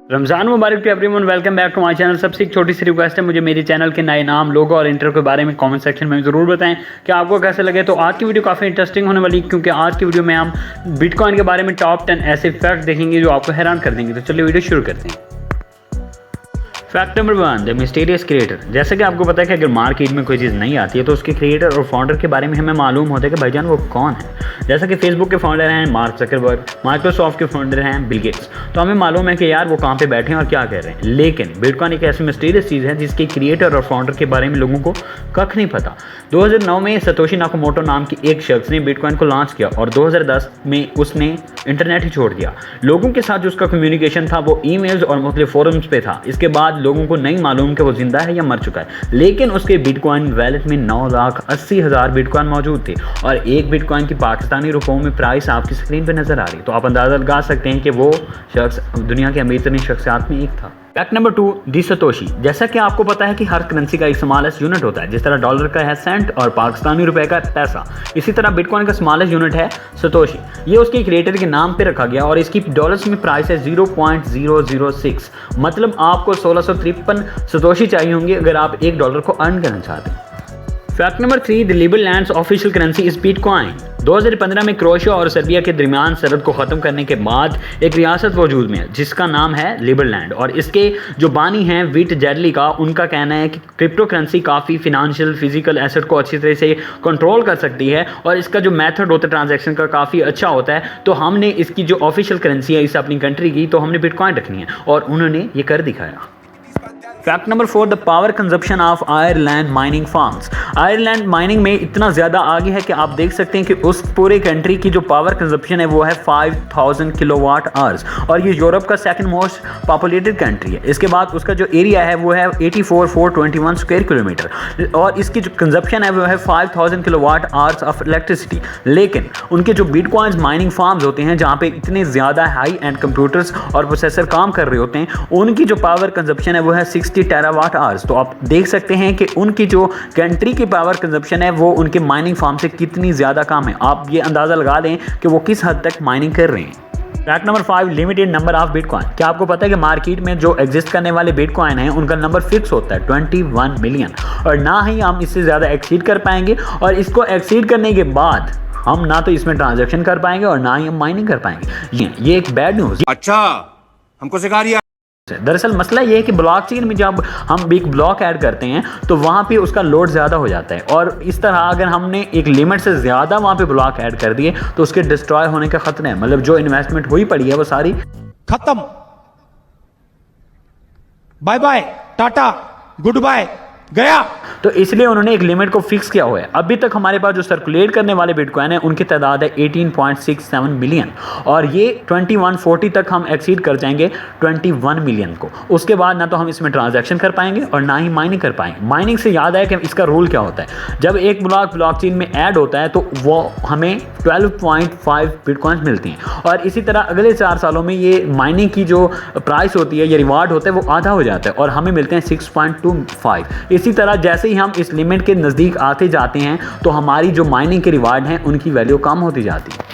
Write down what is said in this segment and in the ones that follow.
रमज़ान मुबारक to everyone, welcome back to my channel. सबसे एक छोटी सी रिक्वेस्ट है, मुझे मेरे चैनल के नए नाम, लोगो और इंटर के बारे में कमेंट सेक्शन में ज़रूर बताएं कि आपको कैसे लगे। तो आज की वीडियो काफ़ी इंटरेस्टिंग होने वाली है, क्योंकि आज की वीडियो में हम बिटकॉइन के बारे में टॉप 10 ऐसे फैक्ट देखेंगे जो आपको हैरान कर देंगे। तो चलिए वीडियो शुरू करते हैं। Fact number 1, the mysterious creator. जैसे कि आपको पता है कि अगर मार्केट में कोई चीज़ नहीं आती है तो उसके क्रिएटर और फाउंडर के बारे में हमें मालूम होता है कि भाईजान वो कौन है। जैसा कि फेसबुक के फाउंडर हैं मार्क जकरबर्ग, माइक्रोसॉफ्ट के फाउंडर हैं बिल गेट्स। तो हमें मालूम है कि यार वो कहाँ पे बैठे हैं और क्या कर रहे हैं। लेकिन बिटकॉइन एक ऐसी मिस्टीरियस चीज़ है जिसके क्रिएटर और फाउंडर के बारे में लोगों को कख नहीं पता। 2009 में सतोशी नाकामोटो नाम की एक शख्स ने बिटकॉइन को लॉन्च किया और 2010 में उसने इंटरनेट ही छोड़ दिया। लोगों के साथ जो उसका कम्युनिकेशन था वो ईमेल्स और मुख्तलिफ फोरम्स पे था। इसके बाद लोगों को नहीं मालूम कि वो जिंदा है या मर चुका है। लेकिन उसके बिटकॉइन वैलेट में 9,80,000 बिटकॉइन मौजूद थे और एक बिटकॉइन की पाकिस्तानी रुपयों में प्राइस आपकी स्क्रीन पे नजर आ रही है। तो आप अंदाजा लगा सकते हैं कि वो शख्स दुनिया के अमीर तरीन शख्सियात में एक था। फैक्ट नंबर 2, दी सतोशी। जैसा कि आपको पता है कि हर करेंसी का एक स्मॉलेस्ट यूनिट होता है। जिस तरह डॉलर का है सेंट और पाकिस्तानी रुपए का पैसा, इसी तरह बिटकॉइन का स्मॉलेस्ट यूनिट है सतोशी। ये उसके क्रिएटर के नाम पे रखा गया और इसकी डॉलर्स में प्राइस है 0.006। मतलब आपको 1653 सतोशी चाहिए होंगे अगर आप $1 को अर्न करना चाहते हैं। Fact number 3, the Liberland's official currency is bitcoin. 2015 में क्रोएशिया और सर्बिया के दरमियान सरहद को ख़त्म करने के बाद एक रियासत वजूद में है जिसका नाम है लिबरलैंड, और इसके जो बानी हैं विट जेडली का, उनका कहना है कि क्रिप्टो करेंसी काफ़ी फिनेंशियल फिजिकल एसेट को अच्छी तरह से कंट्रोल कर सकती है और इसका जो मेथड होता है ट्रांजैक्शन का काफ़ी अच्छा होता है। तो हमने इसकी जो ऑफिशियल करेंसी है इस अपनी कंट्री की, तो हमने बिटकॉइन रखनी है और उन्होंने ये कर दिखाया। Fact number 4, the power consumption of Ireland mining farms. Ireland mining में इतना ज़्यादा आगे है कि आप देख सकते हैं कि उस पूरे कंट्री की जो पावर कंजप्शन है वो है 5000 किलोवाट आवर्स, और ये यूरोप का सेकंड मोस्ट पॉपुलेटेड कंट्री है। इसके बाद उसका जो एरिया है वो है 84,421 स्क्वायर किलोमीटर और इसकी जो कंजप्शन है वो है 5000 किलोवाट आवर्स ऑफ इलेक्ट्रिसिटी। लेकिन उनके जो बिटकॉइंस माइनिंग फार्म्स होते हैं जहाँ पे इतने ज़्यादा हाई एंड कंप्यूटर्स और प्रोसेसर काम कर रहे होते हैं, उनकी जो पावर कंजप्शन है वो है 60 टेरावाट आवर्स। तो आप देख सकते हैं कि उनकी जो कंट्री की पावर कंजप्शन है वो उनके माइनिंग फार्म से कितनी ज़्यादा कम है। आप ये अंदाज़ा लगा लें कि वो किस हद तक माइनिंग कर रहे हैं। Fact number 5, limited number of bitcoin. क्या आपको पता है कि मार्केट में जो एग्जिस्ट करने वाले बिटकॉइन हैं उनका नंबर फिक्स होता है 21 मिलियन, और ना ही हम इससे ज़्यादा एक्सीड कर पाएंगे, और इसको एक्सीड करने के बाद हम ना तो इसमें ट्रांजेक्शन कर पाएंगे और ना ही हम माइनिंग कर पाएंगे। ये एक बैड न्यूज़। अच्छा, हमको सिखा दिया। दरअसल मसला ये है कि ब्लॉकचेन में जब हम एक ब्लॉक ऐड करते हैं तो वहाँ पे उसका लोड ज़्यादा हो जाता है, और इस तरह अगर हमने एक लिमिट से ज़्यादा वहाँ पे ब्लॉक ऐड कर दिए तो उसके डिस्ट्रॉय होने का खतरा है। मतलब जो इन्वेस्टमेंट हुई पड़ी है वो सारी खत्म। Bye bye, tata, goodbye, गया। तो इसलिए उन्होंने एक लिमिट को फिक्स किया हुआ है। अभी तक हमारे पास जो सर्कुलेट करने वाले बिटकॉइन है उनकी तादाद है 18.67 मिलियन, और ये 2140 तक हम एक्सीड कर जाएंगे 21 मिलियन को। उसके बाद ना तो हम इसमें ट्रांजैक्शन कर पाएंगे और ना ही माइनिंग कर पाएंगे। माइनिंग से याद है कि इसका रूल क्या होता है। जब एक ब्लॉकचेन में ऐड होता है तो वो हमें 12.5 बिटकॉइन मिलती हैं, और इसी तरह अगले 4 सालों में ये माइनिंग की जो प्राइस होती है, ये रिवार्ड होता है, वो आधा हो जाता है और हमें मिलते हैं 6.25। इसी तरह जैसे ही हम इस लिमिट के नज़दीक आते जाते हैं तो हमारी जो माइनिंग के रिवार्ड हैं उनकी वैल्यू कम होती जाती है।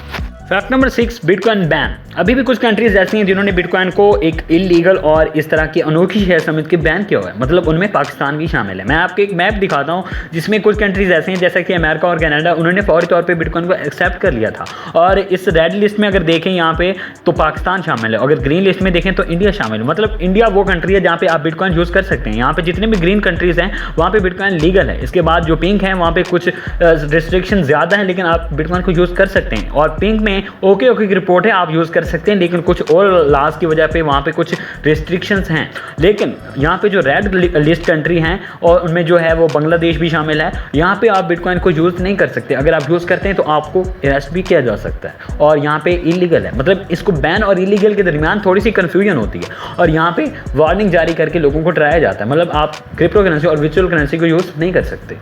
Fact number 6, bitcoin ban. अभी भी कुछ कंट्रीज ऐसी हैं जिन्होंने बिटकॉइन को एक इलीगल और इस तरह की अनोखी शहर समझ के बैन किया हुआ है। मतलब उनमें पाकिस्तान भी शामिल है। मैं आपको एक मैप दिखाता हूं जिसमें कुछ कंट्रीज ऐसे हैं जैसा कि अमेरिका और कनाडा, उन्होंने फौरी तौर पे बिटकॉइन को एक्सेप्ट कर लिया था। और इस रेड लिस्ट में अगर देखें यहाँ पे तो पाकिस्तान शामिल है, अगर ग्रीन लिस्ट में देखें तो इंडिया शामिल है। मतलब इंडिया वो कंट्री है जहाँ पे आप बिटकॉइन यूज़ कर सकते हैं। यहाँ पे जितने भी ग्रीन कंट्रीज हैं वहाँ पे बिटकॉइन लीगल है। इसके बाद जो पिंक है वहाँ पे कुछ रिस्ट्रिक्शन ज़्यादा है, लेकिन आप बिटकॉइन को यूज़ कर सकते हैं। और पिंक में ओके की रिपोर्ट है, आप यूज़ कर सकते हैं, लेकिन कुछ और लॉज की वजह पे वहाँ पे कुछ रिस्ट्रिक्शंस हैं। लेकिन यहाँ पे जो रेड लिस्ट कंट्री हैं और उनमें जो है वो बांग्लादेश भी शामिल है, यहाँ पे आप बिटकॉइन को यूज़ नहीं कर सकते। अगर आप यूज़ करते हैं तो आपको अरेस्ट भी किया जा सकता है, और यहाँ पे इलीगल है। मतलब इसको बैन और इलीगल के दरमियान थोड़ी सी कन्फ्यूजन होती है, और यहाँ पे वार्निंग जारी करके लोगों को डराया जाता है। मतलब आप क्रिप्टो करेंसी और वर्चुअल करेंसी को यूज़ नहीं कर सकते।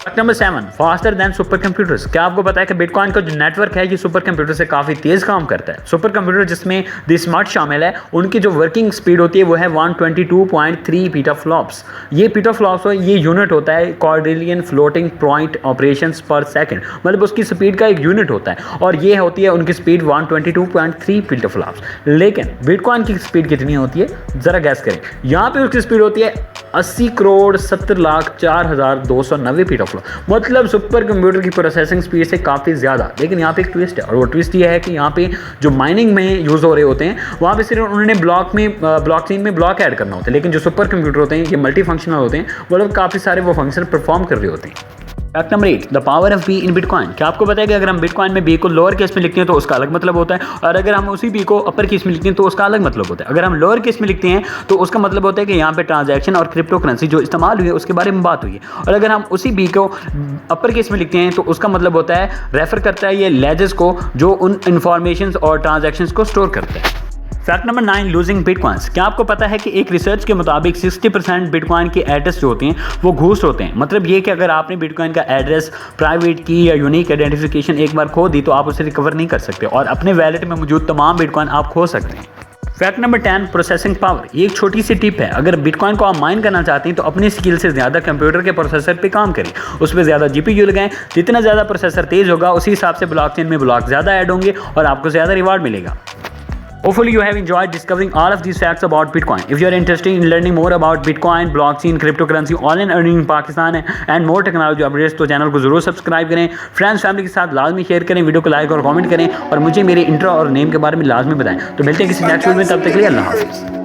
Fact number 7, faster than super computers. क्या आपको पता है कि बिटकॉइन का जो नेटवर्क है ये सुपर कंप्यूटर से काफ़ी तेज़ काम करता है। सुपर कंप्यूटर जिसमें द स्मार्ट शामिल है, उनकी जो वर्किंग स्पीड होती है वो है 122.3 पीटाफ्लॉप्स। ये पीटाफ्लॉप्स ये यूनिट होता है क्वाड्रिलियन फ्लोटिंग पॉइंट ऑपरेशंस पर सेकंड, मतलब उसकी स्पीड का एक यूनिट होता है और ये होती है उनकी स्पीड 122.3 पीटाफ्लॉप्स। लेकिन बिटकॉइन की स्पीड कितनी होती है ज़रा गैस करें। यहाँ पे उसकी स्पीड होती है 80,70,04,290 पीटाफ्लॉप, मतलब सुपर कंप्यूटर की प्रोसेसिंग स्पीड से काफ़ी ज़्यादा। लेकिन यहाँ पे एक ट्विस्ट है और वो ट्विस्ट ये है कि यहाँ पे जो माइनिंग में यूज़ हो रहे होते हैं वहाँ पे सिर्फ उन्होंने ब्लॉकचेन में ब्लॉक ऐड करना होता है, लेकिन जो सुपर कंप्यूटर होते हैं ये मल्टी फंक्शनल होते हैं, मतलब काफ़ी सारे वो फंक्शन परफॉर्म कर रहे होते हैं। Fact number 8, the power of be in bitcoin. क्या आपको पता है कि अगर हम बिटकॉइन में बी को लोअर केस में लिखते हैं तो उसका अलग मतलब होता है, और अगर हम उसी बी को अपर केस में लिखते हैं तो उसका अलग मतलब होता है। अगर हम लोअर केस में लिखते हैं तो उसका मतलब होता है कि यहाँ पे ट्रांजैक्शन और क्रिप्टो करेंसी जो इस्तेमाल हुई है उसके बारे में बात हुई है, और अगर हम उसी बी को अपर केस में लिखते हैं तो उसका मतलब होता है रेफर करता है ये लेजेस को जो उन इंफॉर्मेशन और ट्रांजैक्शंस को स्टोर करता है। Fact number 9, losing bitcoins. क्या आपको पता है कि एक रिसर्च के मुताबिक 60% बिटकॉइन के एड्रेस जो होते हैं वो घूस होते हैं। मतलब ये कि अगर आपने बिटकॉइन का एड्रेस, प्राइवेट की या यूनिक आइडेंटिफिकेशन एक बार खो दी तो आप उसे रिकवर नहीं कर सकते और अपने वैलेट में मौजूद तमाम बिटकॉइन आप खो सकते हैं। Fact number 10, processing power. ये एक छोटी सी टिप है, अगर बिटकॉइन को आप माइन करना चाहते हैं तो अपनी स्किल से ज़्यादा कंप्यूटर के प्रोसेसर पे काम करें, उस पर ज़्यादा जीपीयू लगाएं। जितना ज़्यादा प्रोसेसर तेज़ होगा उसी हिसाब से ब्लॉकचेन में ब्लॉक ज़्यादा ऐड होंगे और आपको ज़्यादा रिवार्ड मिलेगा। Hopefully you have enjoyed discovering all of these facts about Bitcoin. If you are interested in learning more about Bitcoin, blockchain, cryptocurrency, online earning in Pakistan and more technology updates, तो channel को जरूर subscribe करें, friends family के साथ लाजमी share करें, video को like और कमेंट करें और मुझे मेरे इंट्रो और नेम के बारे में लाजमी बताएं। तो मिलते हैं किसी नेक्स्ट वीडियो में, तब तक के लिए अल्लाह हाफ़िज़।